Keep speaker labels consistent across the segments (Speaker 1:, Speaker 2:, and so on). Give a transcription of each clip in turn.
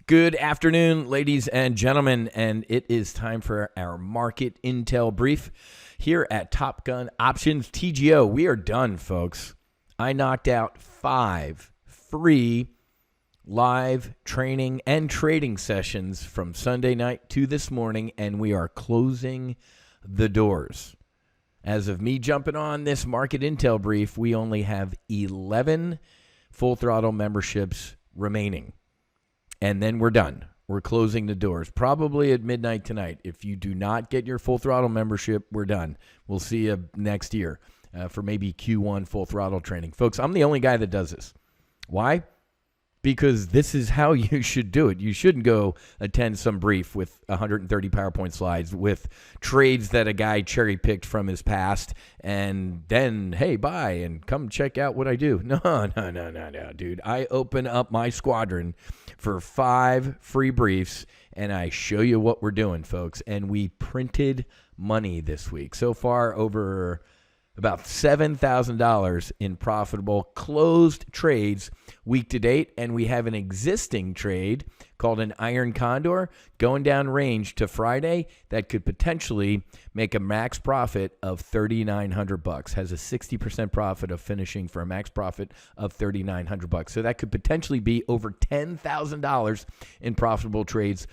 Speaker 1: Good afternoon, ladies and gentlemen, and it is time for our market intel brief here at Topcon Options TGO. We are done, folks. I knocked out 5 free live training and trading sessions from Sunday night to this morning, and we are closing the doors. As of me jumping on this market intel brief, we only have 11 Full Throttle memberships remaining. And then we're done. We're closing the doors probably at midnight tonight. If you do not get your Full Throttle membership, we're done. We'll see you next year for maybe Q1 Full Throttle training. Folks, I'm the only guy that does this. Why? Because this is how you should do it. You shouldn't go attend some brief with 130 PowerPoint slides with trades that a guy cherry-picked from his past and then, hey, bye, and come check out what I do. No, dude. I open up my squadron for 5 free briefs, and I show you what we're doing, folks. And we printed money this week. So far, over about $7,000 in profitable closed trades week to date. And we have an existing trade called an Iron Condor going down range to Friday that could potentially make a max profit of $3,900. Has a 60% profit of finishing for a max profit of $3,900. So that could potentially be over $10,000 in profitable trades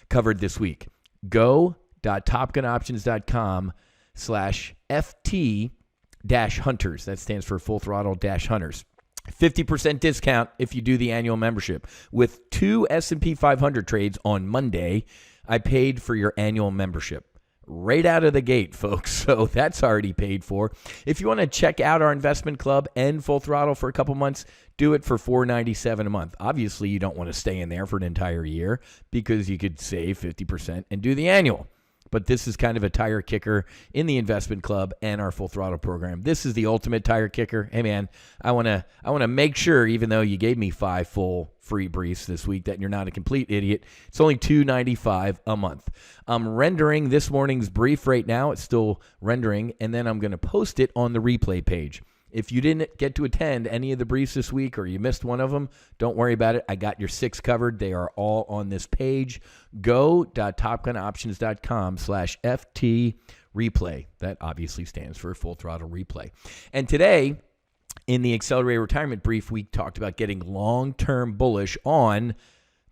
Speaker 1: covered this week. Go.topgunoptions.com/FT-Hunters. That stands for Full Throttle Hunters. 50% discount if you do the annual membership. With 2 S&P 500 trades on Monday, I paid for your annual membership right out of the gate, folks. So that's already paid for. If you want to check out our investment club and Full Throttle for a couple months, do it for $4.97 a month. Obviously, you don't want to stay in there for an entire year because you could save 50% and do the annual. But this is kind of a tire kicker in the investment club and our Full Throttle program. This is the ultimate tire kicker. Hey, man, I want to make sure, even though you gave me 5 full free briefs this week, that you're not a complete idiot. It's only $2.95 a month. I'm rendering this morning's brief right now. It's still rendering, and then I'm going to post it on the replay page. If you didn't get to attend any of the briefs this week or you missed one of them, don't worry about it. I got your 6 covered. They are all on this page. Go.topgunoptions.com/FT-Replay. That obviously stands for Full Throttle Replay. And today, in the Accelerated Retirement Brief, we talked about getting long-term bullish on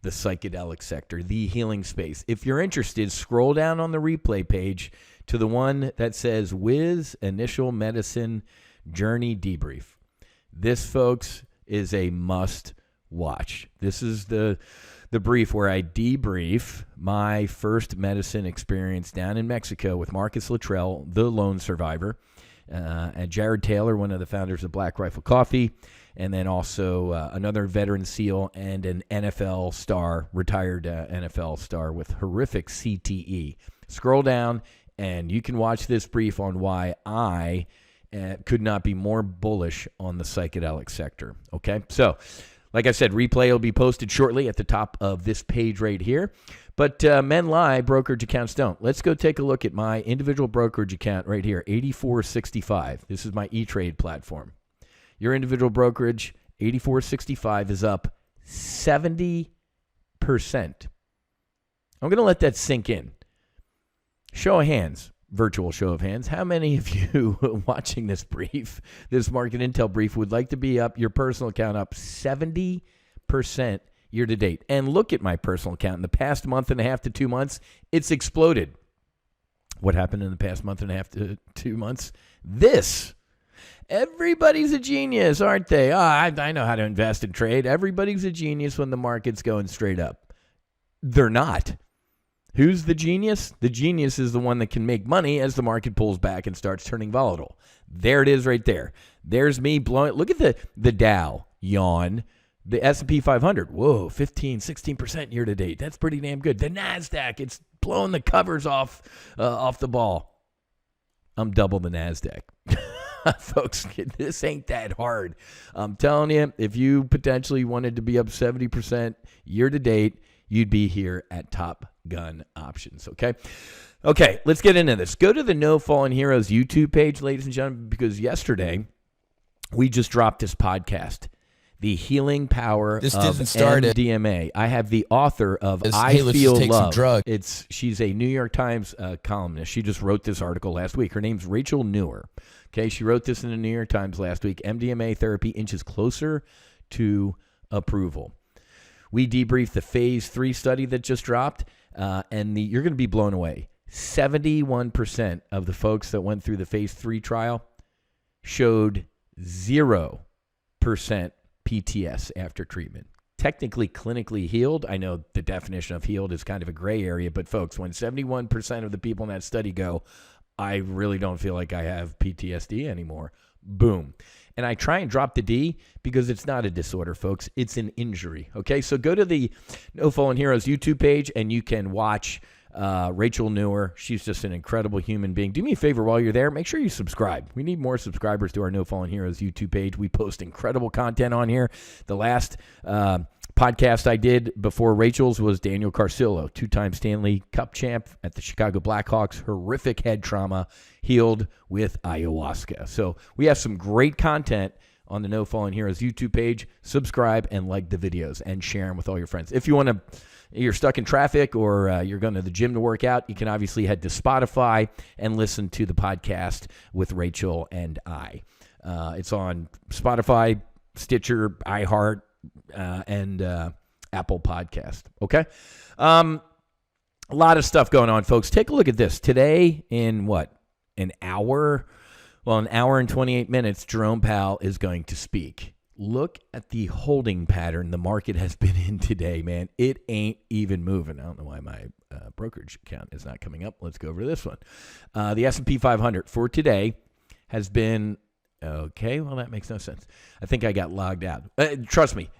Speaker 1: the psychedelic sector, the healing space. If you're interested, scroll down on the replay page to the one that says Wiz Initial Medicine Journey Debrief. This, folks, is a must watch. This is the brief where I debrief my first medicine experience down in Mexico with Marcus Luttrell, the lone survivor, and Jared Taylor, one of the founders of Black Rifle Coffee, and then also another veteran SEAL and an NFL star, retired NFL star with horrific CTE. Scroll down, and you can watch this brief on why I could not be more bullish on the psychedelic sector. Okay, so like I said, replay will be posted shortly at the top of this page right here. But men lie, brokerage accounts don't. Let's go take a look at my individual brokerage account right here, 8465. This is my E-Trade platform. Your individual brokerage, 8465, is up 70%. I'm going to let that sink in. Show of hands. Virtual show of hands. How many of you watching this brief, this market intel brief, would like to be up, your personal account up 70% year to date? And look at my personal account. In the past month and a half to 2 months, it's exploded. What happened in the past month and a half to 2 months? This. Everybody's a genius, aren't they? I know how to invest and trade. Everybody's a genius when the market's going straight up. They're not. Who's the genius? The genius is the one that can make money as the market pulls back and starts turning volatile. There it is right there. There's me blowing. Look at the Dow, yawn. The S&P 500, whoa, 15, 16% year to date. That's pretty damn good. The NASDAQ, it's blowing the covers off the ball. I'm double the NASDAQ. Folks, this ain't that hard. I'm telling you, if you potentially wanted to be up 70% year to date, you'd be here at TopGUN Options, okay? Okay, let's get into this. Go to the No Fallen Heroes YouTube page, ladies and gentlemen, because yesterday we just dropped this podcast. The Healing Power
Speaker 2: This
Speaker 1: of
Speaker 2: didn't start it.
Speaker 1: MDMA. I have the author of I
Speaker 2: Hey, let's
Speaker 1: Feel
Speaker 2: just take some
Speaker 1: Love.
Speaker 2: drugs.
Speaker 1: She's a New York Times columnist. She just wrote this article last week. Her name's Rachel Newer. Okay, she wrote this in the New York Times last week. MDMA therapy inches closer to approval. We debriefed the phase 3 study that just dropped, and you're going to be blown away. 71% of the folks that went through the phase 3 trial showed 0% PTS after treatment. Technically, clinically healed. I know the definition of healed is kind of a gray area, but folks, when 71% of the people in that study go, I really don't feel like I have PTSD anymore. Boom. And I try and drop the D because it's not a disorder, folks. It's an injury. Okay, so go to the No Fallen Heroes YouTube page and you can watch Rachel Newer. She's just an incredible human being. Do me a favor while you're there. Make sure you subscribe. We need more subscribers to our No Fallen Heroes YouTube page. We post incredible content on here. The last podcast I did before Rachel's was Daniel Carcillo, 2-time Stanley Cup champ at the Chicago Blackhawks. Horrific head trauma, healed with ayahuasca. So we have some great content on the No Fallen Heroes YouTube page. Subscribe and like the videos and share them with all your friends. If you want to, you're stuck in traffic or you're going to the gym to work out, you can obviously head to Spotify and listen to the podcast with Rachel and I. It's on Spotify, Stitcher, iHeart, and Apple Podcast. Okay? A lot of stuff going on, folks. Take a look at this. Today in an hour and 28 minutes, Jerome Powell is going to speak. Look at the holding pattern the market has been in today, man. It ain't even moving. I don't know why my brokerage account is not coming up. Let's go over to this one. The S&P 500 for today has been, okay, well, that makes no sense. I think I got logged out. Trust me,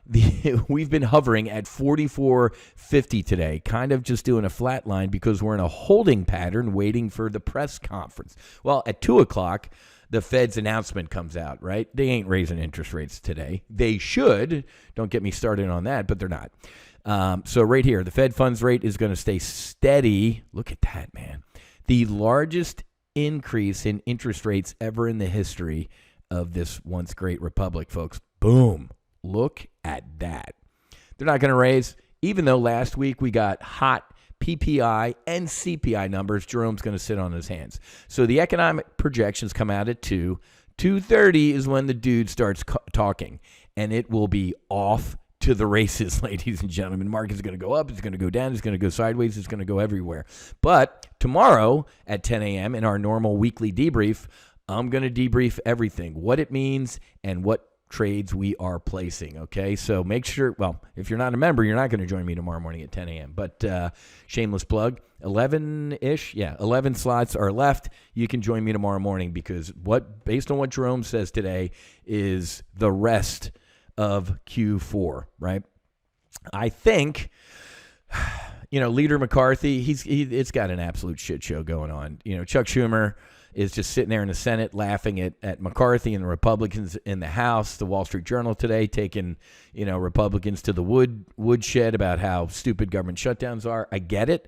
Speaker 1: we've been hovering at 44.50 today, kind of just doing a flat line because we're in a holding pattern waiting for the press conference. Well, at 2 o'clock, the Fed's announcement comes out, right? They ain't raising interest rates today. They should. Don't get me started on that, but they're not. So right here, the Fed funds rate is going to stay steady. Look at that, man. The largest increase in interest rates ever in the history of this once great republic, folks. Boom. Look at that. They're not going to raise, even though last week we got hot PPI and CPI numbers. Jerome's going to sit on his hands. So the economic projections come out at 2. 2:30 is when the dude starts talking, and it will be off to the races, ladies and gentlemen. Market's going to go up, it's going to go down, it's going to go sideways, it's going to go everywhere. But tomorrow at 10 a.m. in our normal weekly debrief, I'm going to debrief everything, what it means and what trades we are placing, okay? So make sure, well, if you're not a member, you're not going to join me tomorrow morning at 10 a.m. But shameless plug, 11-ish, 11 slots are left. You can join me tomorrow morning because based on what Jerome says today is the rest of Q4, right? I think, Leader McCarthy, it's got an absolute shit show going on. Chuck Schumer is just sitting there in the Senate laughing at McCarthy and the Republicans in the House. The Wall Street Journal today taking, Republicans to the woodshed about how stupid government shutdowns are. I get it.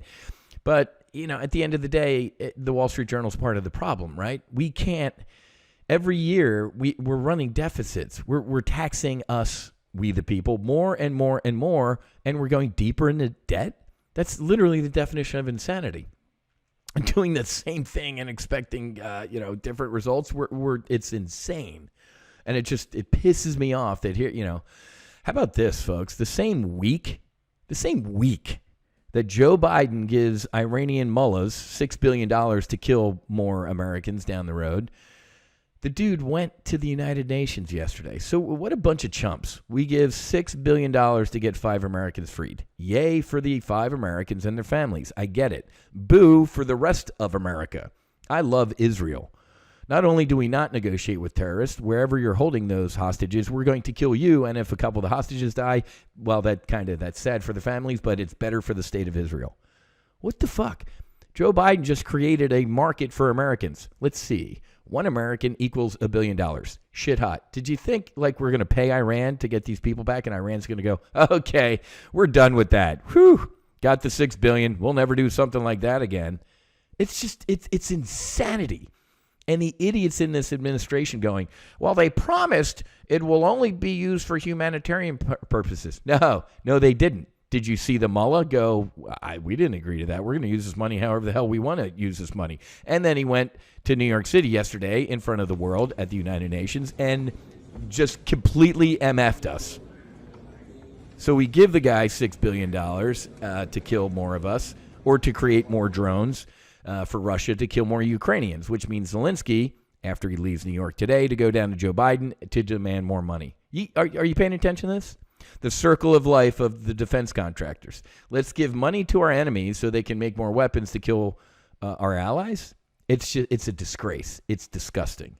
Speaker 1: But, at the end of the day, the Wall Street Journal is part of the problem, right? We can't, every year we're running deficits. We're taxing us, we the people, more and more and more, and we're going deeper into debt. That's literally the definition of insanity. Doing the same thing and expecting, different results, it's insane. And it pisses me off that here, how about this, folks? The same week that Joe Biden gives Iranian mullahs $6 billion to kill more Americans down the road, the dude went to the United Nations yesterday. So what a bunch of chumps. We give $6 billion to get 5 Americans freed. Yay for the 5 Americans and their families. I get it. Boo for the rest of America. I love Israel. Not only do we not negotiate with terrorists, wherever you're holding those hostages, we're going to kill you. And if a couple of the hostages die, well, that's sad for the families, but it's better for the state of Israel. What the fuck? Joe Biden just created a market for Americans. Let's see. 1 American equals $1 billion. Shit hot. Did you think we're going to pay Iran to get these people back and Iran's going to go, okay, we're done with that. Whew, got the $6 billion. We'll never do something like that again. It's just, it's insanity. And the idiots in this administration going, well, they promised it will only be used for humanitarian purposes. No, they didn't. Did you see the mullah go, we didn't agree to that. We're going to use this money however the hell we want to use this money. And then he went to New York City yesterday in front of the world at the United Nations and just completely MF'd us. So we give the guy $6 billion to kill more of us or to create more drones for Russia to kill more Ukrainians, which means Zelensky, after he leaves New York today, to go down to Joe Biden to demand more money. Are you paying attention to this? The circle of life of the defense contractors. Let's give money to our enemies so they can make more weapons to kill our allies. It's a disgrace. It's disgusting.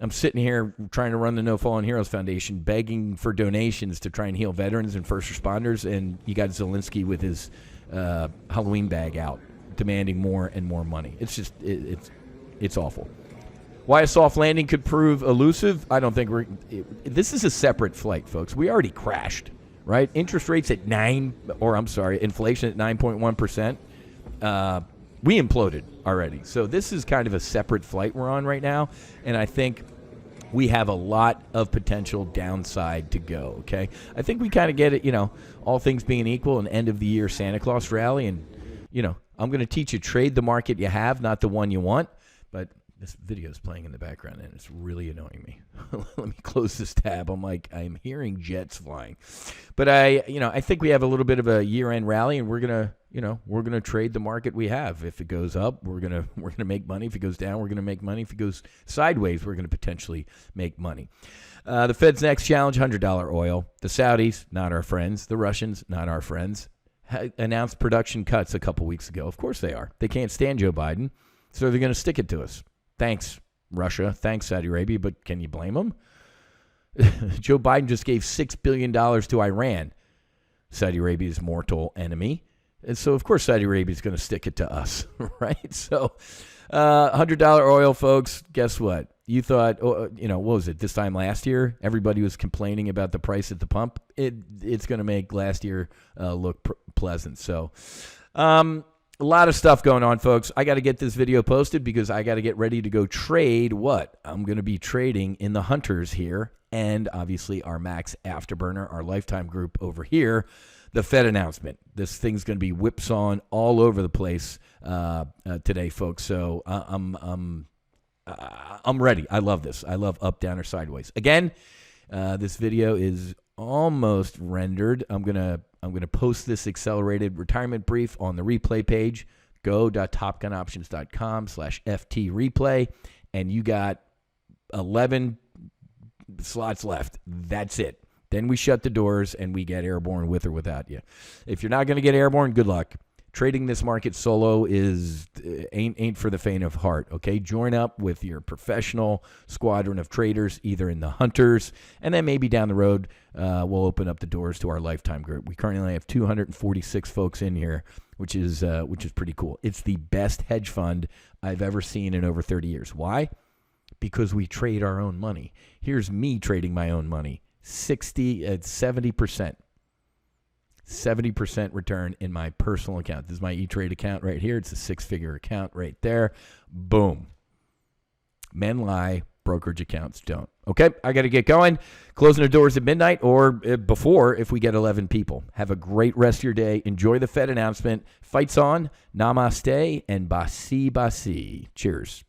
Speaker 1: I'm sitting here trying to run the No Fallen Heroes Foundation, begging for donations to try and heal veterans and first responders, and you got Zelensky with his Halloween bag out, demanding more and more money. It's just, it's awful. Why a soft landing could prove elusive, I don't think this is a separate flight, folks. We already crashed, right? Interest rates at inflation at 9.1%. We imploded already. So this is kind of a separate flight we're on right now, and I think we have a lot of potential downside to go, okay? I think we kind of get it, all things being equal, an end-of-the-year Santa Claus rally, and, I'm going to teach you trade the market you have, not the one you want, but this video is playing in the background, and it's really annoying me. Let me close this tab. I'm hearing jets flying. But I think we have a little bit of a year-end rally, and we're gonna trade the market we have. If it goes up, we're gonna make money. If it goes down, we're gonna make money. If it goes sideways, we're gonna potentially make money. The Fed's next challenge: $100 oil. The Saudis, not our friends. The Russians, not our friends. Announced production cuts a couple weeks ago. Of course they are. They can't stand Joe Biden, so they're gonna stick it to us. Thanks, Russia. Thanks, Saudi Arabia. But can you blame them? Joe Biden just gave $6 billion to Iran, Saudi Arabia's mortal enemy. And so, of course, Saudi Arabia is going to stick it to us, right? So, $100 oil, folks, guess what? You thought, what was it, this time last year? Everybody was complaining about the price at the pump. It's going to make last year look pleasant. So, a lot of stuff going on, folks. I got to get this video posted because I got to get ready to go trade what? I'm going to be trading in the Hunters here and obviously our Max Afterburner, our lifetime group over here. The Fed announcement. This thing's going to be whipsawing all over the place today, folks. So I'm ready. I love this. I love up, down, or sideways. Again, this video is almost rendered. I'm gonna post this accelerated retirement brief on the replay page. Go.topgunoptions.com/FT replay, and you got 11 slots left. That's it. Then we shut the doors and we get airborne with or without you. If you're not going to get airborne, good luck. Trading this market solo ain't for the faint of heart, okay? Join up with your professional squadron of traders, either in the Hunters, and then maybe down the road we'll open up the doors to our lifetime group. We currently have 246 folks in here, which is pretty cool. It's the best hedge fund I've ever seen in over 30 years. Why? Because we trade our own money. Here's me trading my own money. 70% return in my personal account. This is my E-Trade account right here. It's a 6-figure account right there. Boom. Men lie, brokerage accounts don't. Okay, I got to get going. Closing the doors at midnight or before if we get 11 people. Have a great rest of your day. Enjoy the Fed announcement. Fights on. Namaste and basi basi. Cheers.